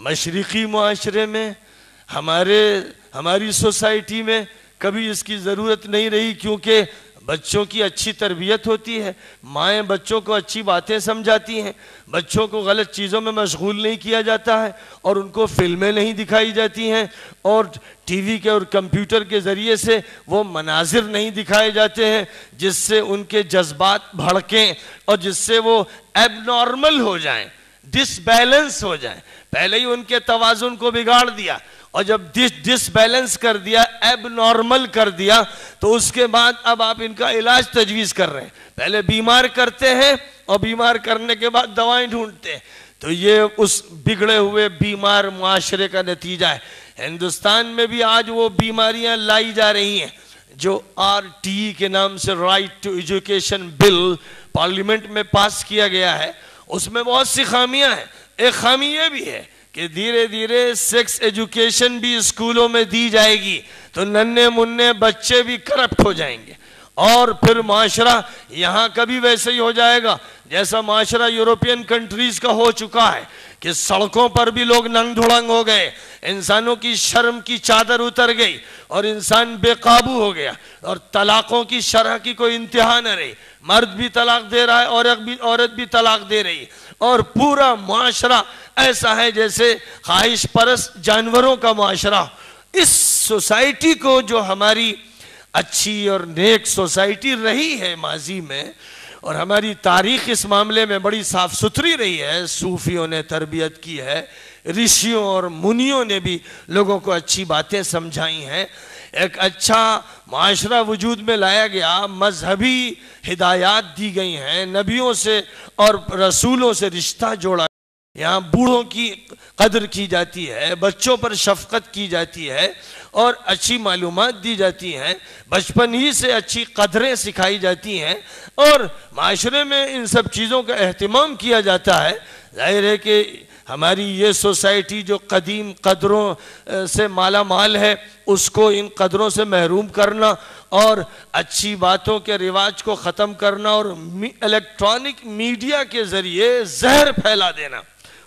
مشرقی معاشرے میں ہماری سوسائٹی میں کبھی اس کی ضرورت نہیں رہی، کیونکہ بچوں کی اچھی تربیت ہوتی ہے، مائیں بچوں کو اچھی باتیں سمجھاتی ہیں، بچوں کو غلط چیزوں میں مشغول نہیں کیا جاتا ہے، اور ان کو فلمیں نہیں دکھائی جاتی ہیں، اور ٹی وی کے اور کمپیوٹر کے ذریعے سے وہ مناظر نہیں دکھائے جاتے ہیں جس سے ان کے جذبات بھڑکیں اور جس سے وہ ایب نارمل ہو جائیں، ڈس بیلنس ہو جائیں۔ پہلے ہی ان کے توازن کو بگاڑ دیا، اور جب ڈس بیلنس کر دیا، ایب نارمل کر دیا، تو اس کے بعد اب آپ ان کا علاج تجویز کر رہے ہیں۔ پہلے بیمار کرتے ہیں اور بیمار کرنے کے بعد دوائیں ڈھونڈتے ہیں، تو یہ اس بگڑے ہوئے بیمار معاشرے کا نتیجہ ہے۔ ہندوستان میں بھی آج وہ بیماریاں لائی جا رہی ہیں جو RTE کے نام سے right to education bill parliament میں پاس کیا گیا ہے۔ اس میں بہت سی خامیاں ہیں۔ ایک خامی یہ بھی ہے کہ دھیرے دھیرے سیکس ایجوکیشن بھی اسکولوں میں دی جائے گی تو ننھے منھے بچے بھی کرپٹ ہو جائیں گے، اور پھر معاشرہ یہاں کا بھی ویسے ہی ہو جائے گا جیسا معاشرہ یورپین کنٹریز کا ہو چکا ہے کہ سڑکوں پر بھی لوگ ننگ دھڑنگ ہو گئے، انسانوں کی شرم کی چادر اتر گئی اور انسان بے قابو ہو گیا، اور طلاقوں کی شرح کی کوئی انتہا نہ رہی، مرد بھی طلاق دے رہا ہے، عورت بھی طلاق دے رہی، اور پورا معاشرہ ایسا ہے جیسے خواہش پرست جانوروں کا معاشرہ۔ اس سوسائٹی کو جو ہماری اچھی اور نیک سوسائٹی رہی ہے ماضی میں، اور ہماری تاریخ اس معاملے میں بڑی صاف ستھری رہی ہے، صوفیوں نے تربیت کی ہے، رشیوں اور منیوں نے بھی لوگوں کو اچھی باتیں سمجھائی ہیں، ایک اچھا معاشرہ وجود میں لایا گیا، مذہبی ہدایات دی گئی ہیں، نبیوں سے اور رسولوں سے رشتہ جوڑا، یہاں بوڑھوں کی قدر کی جاتی ہے، بچوں پر شفقت کی جاتی ہے، اور اچھی معلومات دی جاتی ہیں، بچپن ہی سے اچھی قدریں سکھائی جاتی ہیں، اور معاشرے میں ان سب چیزوں کا اہتمام کیا جاتا ہے۔ ظاہر ہے کہ ہماری یہ سوسائٹی جو قدیم قدروں سے مالا مال ہے، اس کو ان قدروں سے محروم کرنا اور اچھی باتوں کے رواج کو ختم کرنا اور الیکٹرانک میڈیا کے ذریعے زہر پھیلا دینا،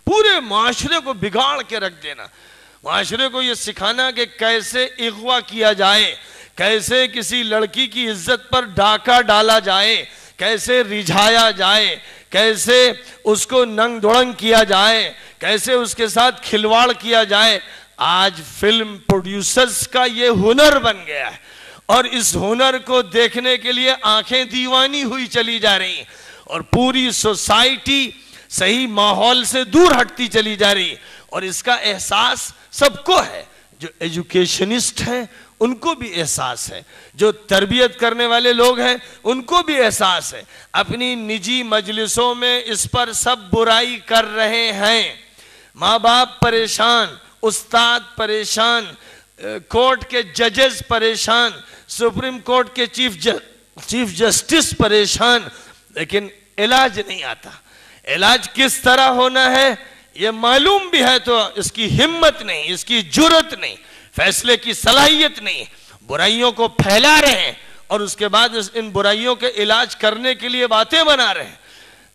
پورے معاشرے کو بگاڑ کے رکھ دینا، معاشرے کو یہ سکھانا کہ کیسے اغوا کیا جائے، کیسے کسی لڑکی کی عزت پر ڈاکہ ڈالا جائے، کیسے رجھایا جائے، کیسے اس کو ننگ دھڑنگ کیا جائے، کیسے اس کے ساتھ کھلواڑ کیا جائے۔ آج فلم پروڈیوسرز کا یہ ہنر بن گیا ہے، اور اس ہنر کو دیکھنے کے لیے آنکھیں دیوانی ہوئی چلی جا رہی ہیں، اور پوری سوسائٹی صحیح ماحول سے دور ہٹتی چلی جا رہی ہے، اور اس کا احساس سب کو ہے، جو ایجوکیشنسٹ ہیں ان کو بھی احساس ہے، جو تربیت کرنے والے لوگ ہیں ان کو بھی احساس ہے۔ اپنی نجی مجلسوں میں اس پر سب برائی کر رہے ہیں، ماں باپ پریشان، استاد پریشان، کورٹ کے ججز پریشان، سپریم کورٹ کے چیف جسٹس پریشان، لیکن علاج نہیں آتا۔ علاج کس طرح ہونا ہے یہ معلوم بھی ہے تو اس کی ہمت نہیں، اس کی جرت نہیں، فیصلے کی صلاحیت نہیں، برائیوں کو پھیلا رہے ہیں اور اس کے بعد ان برائیوں کے علاج کرنے کے لیے باتیں بنا رہے ہیں۔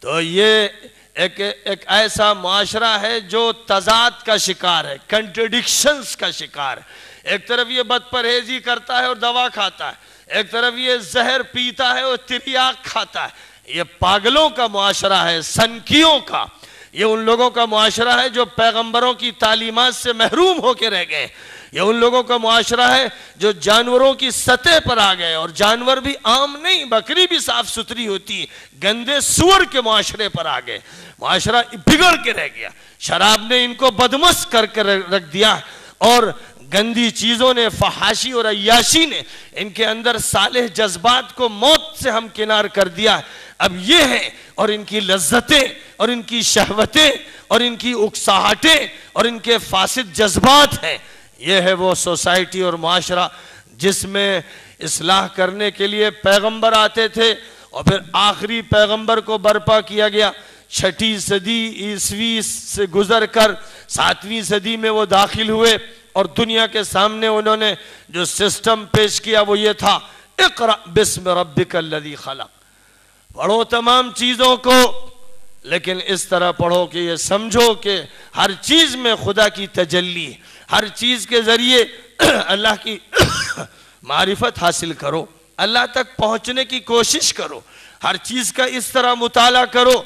تو یہ ایک ایسا معاشرہ ہے جو تضاد کا شکار ہے، کنٹرڈکشنز کا شکار ہے۔ ایک طرف یہ بد پرہیزی کرتا ہے اور دوا کھاتا ہے، ایک طرف یہ زہر پیتا ہے اور تریاک کھاتا ہے۔ یہ پاگلوں کا معاشرہ ہے، سنکیوں کا، یہ ان لوگوں کا معاشرہ ہے جو پیغمبروں کی تعلیمات سے محروم ہو کے رہ گئے، یہ ان لوگوں کا معاشرہ ہے جو جانوروں کی سطح پر آ گئے، اور جانور بھی عام نہیں، بکری بھی صاف ستھری ہوتی ہے، گندے سور کے معاشرے پر آ گئے، معاشرہ بگڑ کے رہ گیا، شراب نے ان کو بدمست کر کے رکھ دیا، اور گندی چیزوں نے، فحاشی اور عیاشی نے ان کے اندر صالح جذبات کو موت سے ہمکنار کر دیا۔ اب یہ ہے، اور ان کی لذتیں اور ان کی شہوتیں اور ان کی اکساہٹیں اور ان کے فاسد جذبات ہیں، یہ ہے وہ سوسائٹی اور معاشرہ جس میں اصلاح کرنے کے لیے پیغمبر آتے تھے، اور پھر آخری پیغمبر کو برپا کیا گیا۔ 6 صدی عیسوی سے گزر کر 7ویں صدی میں وہ داخل ہوئے، اور دنیا کے سامنے انہوں نے جو سسٹم پیش کیا وہ یہ تھا، اقرأ بسم ربک الذی خلق، پڑھو تمام چیزوں کو لیکن اس طرح پڑھو کہ یہ سمجھو کہ ہر چیز میں خدا کی تجلی، ہر چیز کے ذریعے اللہ کی معرفت حاصل کرو، اللہ تک پہنچنے کی کوشش کرو، ہر چیز کا اس طرح مطالعہ کرو.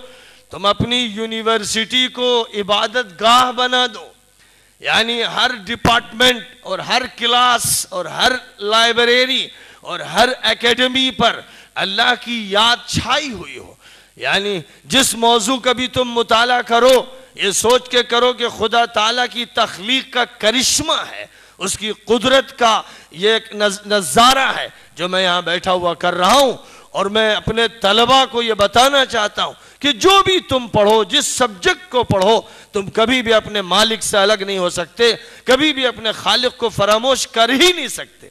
تم اپنی یونیورسٹی کو عبادت گاہ بنا دو، یعنی ہر ڈپارٹمنٹ اور ہر کلاس اور ہر لائبریری اور ہر اکیڈمی پر اللہ کی یاد چھائی ہوئی ہو. یعنی جس موضوع کا بھی تم مطالعہ کرو یہ سوچ کے کرو کہ خدا تعالیٰ کی تخلیق کا کرشمہ ہے، اس کی قدرت کا یہ ایک نظارہ ہے جو میں یہاں بیٹھا ہوا کر رہا ہوں. اور میں اپنے طلباء کو یہ بتانا چاہتا ہوں کہ جو بھی تم پڑھو، جس سبجیکٹ کو پڑھو، تم کبھی بھی اپنے مالک سے الگ نہیں ہو سکتے، کبھی بھی اپنے خالق کو فراموش کر ہی نہیں سکتے.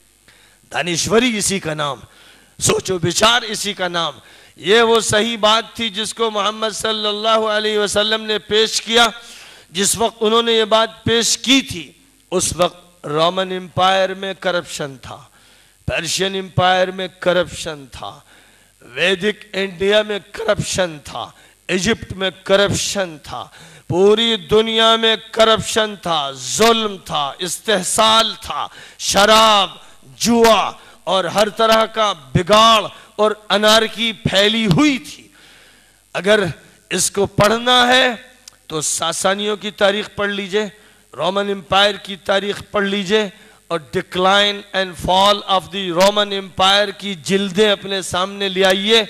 دانشوری اسی کا نام، سوچ و بچار اسی کا نام. یہ وہ صحیح بات تھی جس کو محمد صلی اللہ علیہ وسلم نے پیش کیا. جس وقت انہوں نے یہ بات پیش کی تھی اس وقت رومن امپائر میں کرپشن تھا، پرشین امپائر میں کرپشن تھا، ویدک انڈیا میں کرپشن تھا، ایجپٹ میں کرپشن تھا، پوری دنیا میں کرپشن تھا، ظلم تھا، استحصال تھا، شراب، جوا اور ہر طرح کا بگاڑ اور انارکی پھیلی ہوئی تھی. اگر اس کو پڑھنا ہے تو ساسانیوں کی تاریخ پڑھ لیجئے، رومن امپائر کی تاریخ پڑھ لیجئے اور decline and fall of the Roman empire کی جلدیں اپنے سامنے لے آئیے.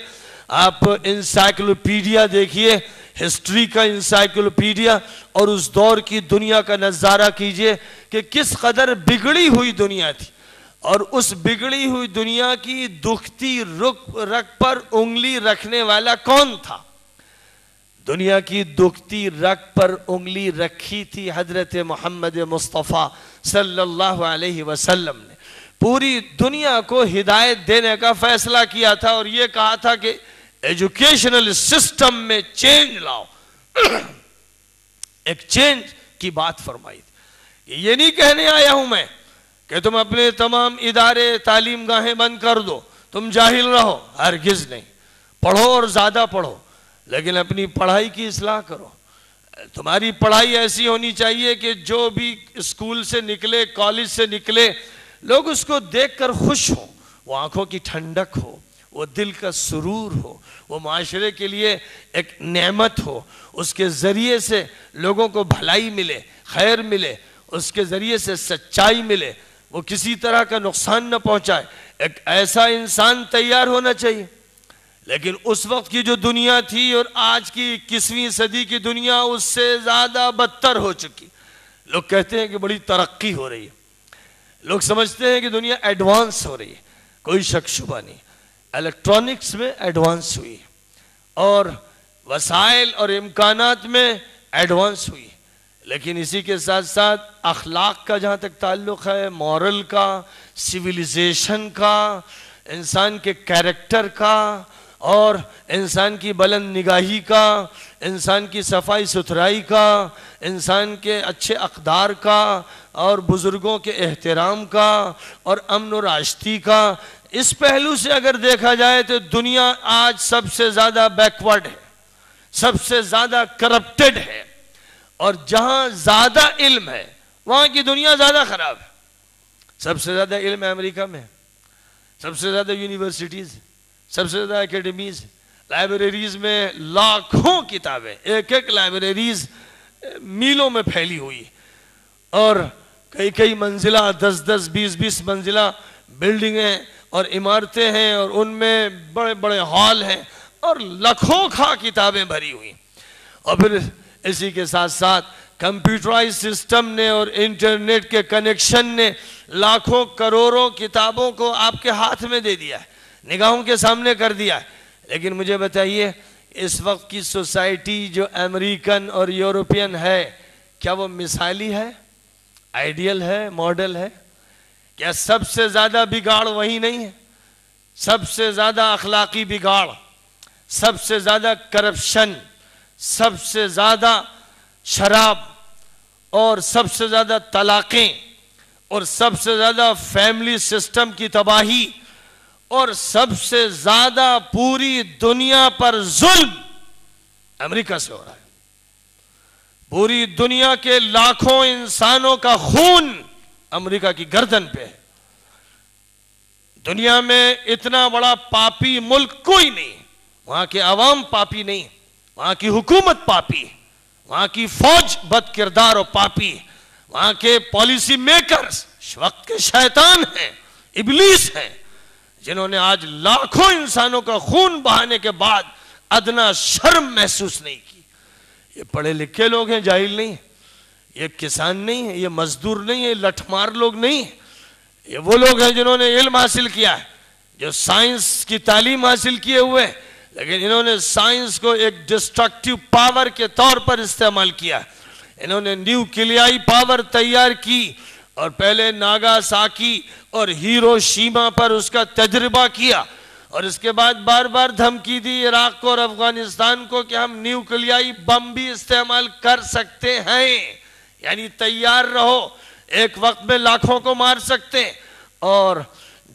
آپ انسائکلوپیڈیا دیکھیے، ہسٹری کا انسائکلوپیڈیا، اور اس دور کی دنیا کا نظارہ کیجئے کہ کس قدر بگڑی ہوئی دنیا تھی. اور اس بگڑی ہوئی دنیا کی دکھتی رگ پر انگلی رکھنے والا کون تھا؟ دنیا کی دکھتی رگ پر انگلی رکھی تھی حضرت محمد مصطفیٰ صلی اللہ علیہ وسلم نے. پوری دنیا کو ہدایت دینے کا فیصلہ کیا تھا اور یہ کہا تھا کہ ایجوکیشنل سسٹم میں چینج لاؤ. ایک چینج کی بات فرمائی تھی. یہ نہیں کہنے آیا ہوں میں کہ تم اپنے تمام ادارے تعلیم گاہیں بند کر دو، تم جاہل رہو، ہرگز نہیں. پڑھو اور زیادہ پڑھو، لیکن اپنی پڑھائی کی اصلاح کرو. تمہاری پڑھائی ایسی ہونی چاہیے کہ جو بھی اسکول سے نکلے، کالج سے نکلے، لوگ اس کو دیکھ کر خوش ہوں، وہ آنکھوں کی ٹھنڈک ہو، وہ دل کا سرور ہو، وہ معاشرے کے لیے ایک نعمت ہو، اس کے ذریعے سے لوگوں کو بھلائی ملے، خیر ملے، اس کے ذریعے سے سچائی ملے، وہ کسی طرح کا نقصان نہ پہنچائے. ایک ایسا انسان تیار ہونا چاہیے. لیکن اس وقت کی جو دنیا تھی اور آج کی 21ویں صدی کی دنیا اس سے زیادہ بدتر ہو چکی. لوگ کہتے ہیں کہ بڑی ترقی ہو رہی ہے، لوگ سمجھتے ہیں کہ دنیا ایڈوانس ہو رہی ہے. کوئی شک شبہ نہیں، الیکٹرانکس میں ایڈوانس ہوئی اور وسائل اور امکانات میں ایڈوانس ہوئی، لیکن اسی کے ساتھ ساتھ اخلاق کا جہاں تک تعلق ہے، مورل کا، سیویلائزیشن کا، انسان کے کیریکٹر کا اور انسان کی بلند نگاہی کا، انسان کی صفائی ستھرائی کا، انسان کے اچھے اقدار کا اور بزرگوں کے احترام کا اور امن و راشتی کا، اس پہلو سے اگر دیکھا جائے تو دنیا آج سب سے زیادہ بیکورڈ ہے، سب سے زیادہ کرپٹڈ ہے. اور جہاں زیادہ علم ہے وہاں کی دنیا زیادہ خراب ہے. سب سے زیادہ علم امریکہ میں ہے، سب سے زیادہ یونیورسٹیز، سب سے زیادہ اکیڈمیز، لائبریریز میں لاکھوں کتابیں، ایک ایک لائبریریز میلوں میں پھیلی ہوئی اور کئی منزلہ، 10 20 منزلہ بلڈنگیں اور عمارتیں ہیں اور ان میں بڑے بڑے ہال ہیں اور لاکھوں کتابیں بھری ہوئی. اور پھر اسی کے ساتھ ساتھ کمپیوٹرائز سسٹم نے اور انٹرنیٹ کے کنیکشن نے لاکھوں کروڑوں کتابوں کو آپ کے ہاتھ میں دے دیا ہے، نگاہوں کے سامنے کر دیا ہے. لیکن مجھے بتائیے اس وقت کی سوسائٹی جو امریکن اور یورپین ہے، کیا وہ مثالی ہے، آئیڈیل ہے، ماڈل ہے؟ کیا سب سے زیادہ بگاڑ وہی نہیں ہے؟ سب سے زیادہ اخلاقی بگاڑ، سب سے زیادہ کرپشن، سب سے زیادہ شراب اور سب سے زیادہ طلاقیں اور سب سے زیادہ فیملی سسٹم کی تباہی اور سب سے زیادہ پوری دنیا پر ظلم امریکہ سے ہو رہا ہے. پوری دنیا کے لاکھوں انسانوں کا خون امریکہ کی گردن پہ ہے. دنیا میں اتنا بڑا پاپی ملک کوئی نہیں. وہاں کے عوام پاپی نہیں, وہاں کی حکومت پاپی, وہاں کی فوج بد کردار و پاپی, وہاں کے پالیسی میکرز وقت کے شیطان ہیں, ابلیس ہیں, جنہوں نے آج لاکھوں انسانوں کا خون بہانے کے بعد ادنا شرم محسوس نہیں کی. یہ پڑھے لکھے لوگ ہیں, جاہل نہیں, یہ کسان نہیں ہے, یہ مزدور نہیں ہے, یہ لٹھمار لوگ نہیں ہیں. یہ وہ لوگ ہیں جنہوں نے علم حاصل کیا ہے, جو سائنس کی تعلیم حاصل کیے ہوئے, لیکن انہوں نے سائنس کو ایک ڈسٹرکٹیو پاور کے طور پر استعمال کیا. انہوں نے نیوکلیائی پاور تیار کی اور پہلے ناگاساکی اور ہیروشیما پر اس کا تجربہ کیا, اور اس کے بعد بار بار دھمکی دی عراق کو اور افغانستان کو کہ ہم نیوکلیائی بم بھی استعمال کر سکتے ہیں, یعنی تیار رہو, ایک وقت میں لاکھوں کو مار سکتے ہیں. اور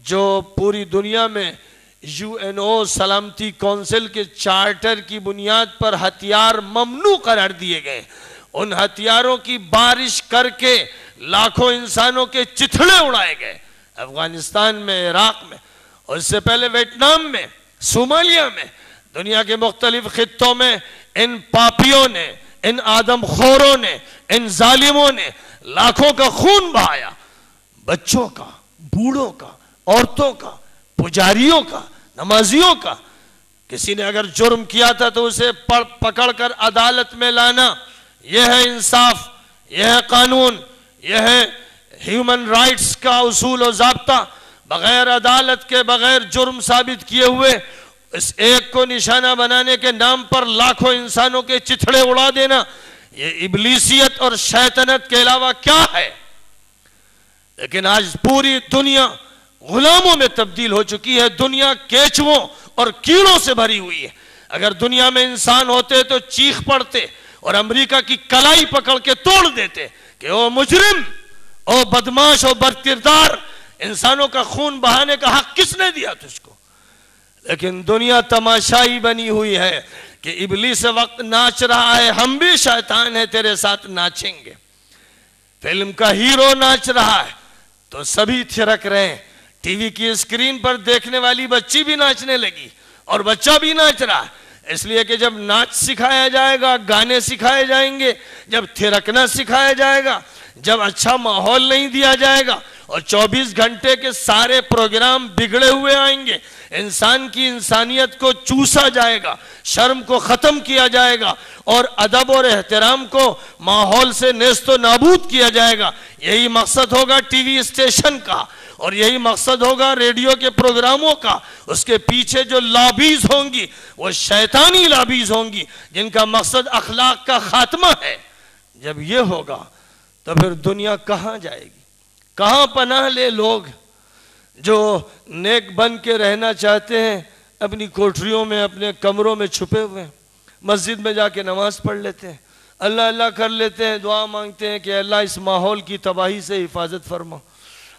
جو پوری دنیا میں UN سلامتی کونسل کے چارٹر کی بنیاد پر ہتھیار ممنوع قرار دیے گئے, ان ہتھیاروں کی بارش کر کے لاکھوں انسانوں کے چتھڑے اڑائے گئے افغانستان میں, عراق میں, اور اس سے پہلے ویتنام میں, صومالیہ میں, دنیا کے مختلف خطوں میں ان پاپیوں نے, ان آدم خوروں نے, ان ظالموں نے لاکھوں کا خون بہایا, بچوں کا, بوڑھوں کا, عورتوں کا, پجاریوں کا, نمازیوں کا. کسی نے اگر جرم کیا تھا تو اسے پکڑ کر عدالت میں لانا, یہ ہے انصاف, یہ ہے قانون, یہ ہے ہیومن رائٹس کا اصول و ضابطہ. بغیر عدالت کے, بغیر جرم ثابت کیے ہوئے اس ایک کو نشانہ بنانے کے نام پر لاکھوں انسانوں کے چتھڑے اڑا دینا, یہ ابلیسیت اور شیطنت کے علاوہ کیا ہے؟ لیکن آج پوری دنیا غلاموں میں تبدیل ہو چکی ہے, دنیا کیچووں اور کیڑوں سے بھری ہوئی ہے. اگر دنیا میں انسان ہوتے تو چیخ پڑتے اور امریکہ کی کلائی پکڑ کے توڑ دیتے کہ او مجرم, او بدماش, او بد کردار, انسانوں کا خون بہانے کا حق کس نے دیا تجھ کو؟ لیکن دنیا تماشائی بنی ہوئی ہے کہ ابلیس وقت ناچ رہا ہے, ہم بھی شیطان ہیں تیرے ساتھ ناچیں گے. فلم کا ہیرو ناچ رہا ہے تو سبھی تھرک رہے ہیں. ٹی وی کی اسکرین پر دیکھنے والی بچی بھی ناچنے لگی اور بچہ بھی ناچ رہا ہے, اس لیے کہ جب ناچ سکھایا جائے گا, گانے سکھائے جائیں گے, جب تھرکنا سکھایا جائے گا, جب اچھا ماحول نہیں دیا جائے گا اور 24 گھنٹے کے سارے پروگرام بگڑے ہوئے آئیں گے, انسان کی انسانیت کو چوسا جائے گا, شرم کو ختم کیا جائے گا اور ادب اور احترام کو ماحول سے نیست و نابود کیا جائے گا. یہی مقصد ہوگا ٹی وی اسٹیشن کا, اور یہی مقصد ہوگا ریڈیو کے پروگراموں کا. اس کے پیچھے جو لابیز ہوں گی وہ شیطانی لابیز ہوں گی جن کا مقصد اخلاق کا خاتمہ ہے. جب یہ ہوگا تو پھر دنیا کہاں جائے گی؟ کہاں پناہ لے لوگ جو نیک بن کے رہنا چاہتے ہیں؟ اپنی کوٹریوں میں, اپنے کمروں میں چھپے ہوئے ہیں, مسجد میں جا کے نماز پڑھ لیتے ہیں, اللہ اللہ کر لیتے ہیں, دعا مانگتے ہیں کہ اللہ اس ماحول کی تباہی سے حفاظت فرما,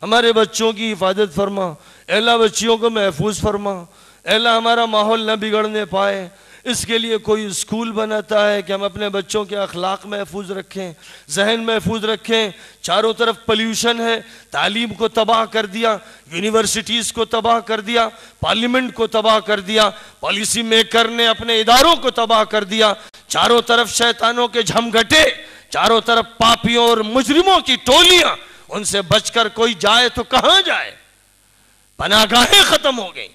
ہمارے بچوں کی حفاظت فرما, اللہ بچیوں کو محفوظ فرما, اللہ ہمارا ماحول نہ بگڑنے پائے. اس کے لیے کوئی اسکول بناتا ہے کہ ہم اپنے بچوں کے اخلاق محفوظ رکھیں, ذہن محفوظ رکھیں. چاروں طرف پلیوشن ہے, تعلیم کو تباہ کر دیا, یونیورسٹیز کو تباہ کر دیا, پارلیمنٹ کو تباہ کر دیا, پالیسی میکر نے اپنے اداروں کو تباہ کر دیا. چاروں طرف شیطانوں کے جھمگھٹے, چاروں طرف پاپیوں اور مجرموں کی ٹولیاں. ان سے بچ کر کوئی جائے تو کہاں جائے؟ پناہ گاہیں ختم ہو گئیں.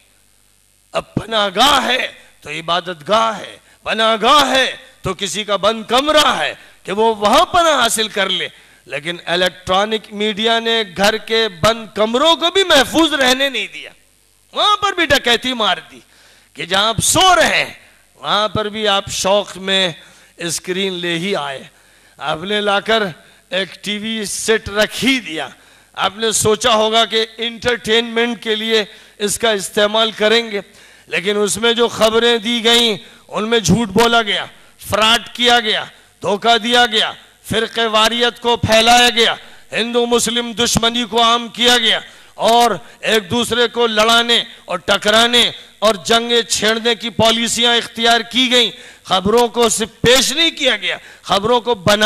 اب پناہ گاہ ہے تو عبادت گاہ ہے, پناہ گاہ ہے تو کسی کا بند کمرہ ہے کہ وہ وہاں پناہ حاصل کر لے. لیکن الیکٹرانک میڈیا نے گھر کے بند کمروں کو بھی محفوظ رہنے نہیں دیا, وہاں پر بھی ڈکیتی مار دی کہ جہاں آپ سو رہے ہیں وہاں پر بھی آپ شوق میں اسکرین لے ہی آئے. آپ نے لا کر ایک ٹی وی سیٹ رکھ ہی دیا. آپ نے سوچا ہوگا کہ انٹرٹینمنٹ کے لیے اس کا استعمال کریں گے, لیکن اس میں جو خبریں دی گئیں ان میں جھوٹ بولا گیا, فراڈ کیا گیا, دھوکہ دیا گیا, فرقہ واریت کو پھیلایا گیا, ہندو مسلم دشمنی کو عام کیا گیا, اور ایک دوسرے کو لڑانے اور ٹکرانے اور جنگیں چھیڑنے کی پالیسیاں اختیار کی گئیں. خبروں کو صرف پیش نہیں کیا گیا، خبروں کو بنا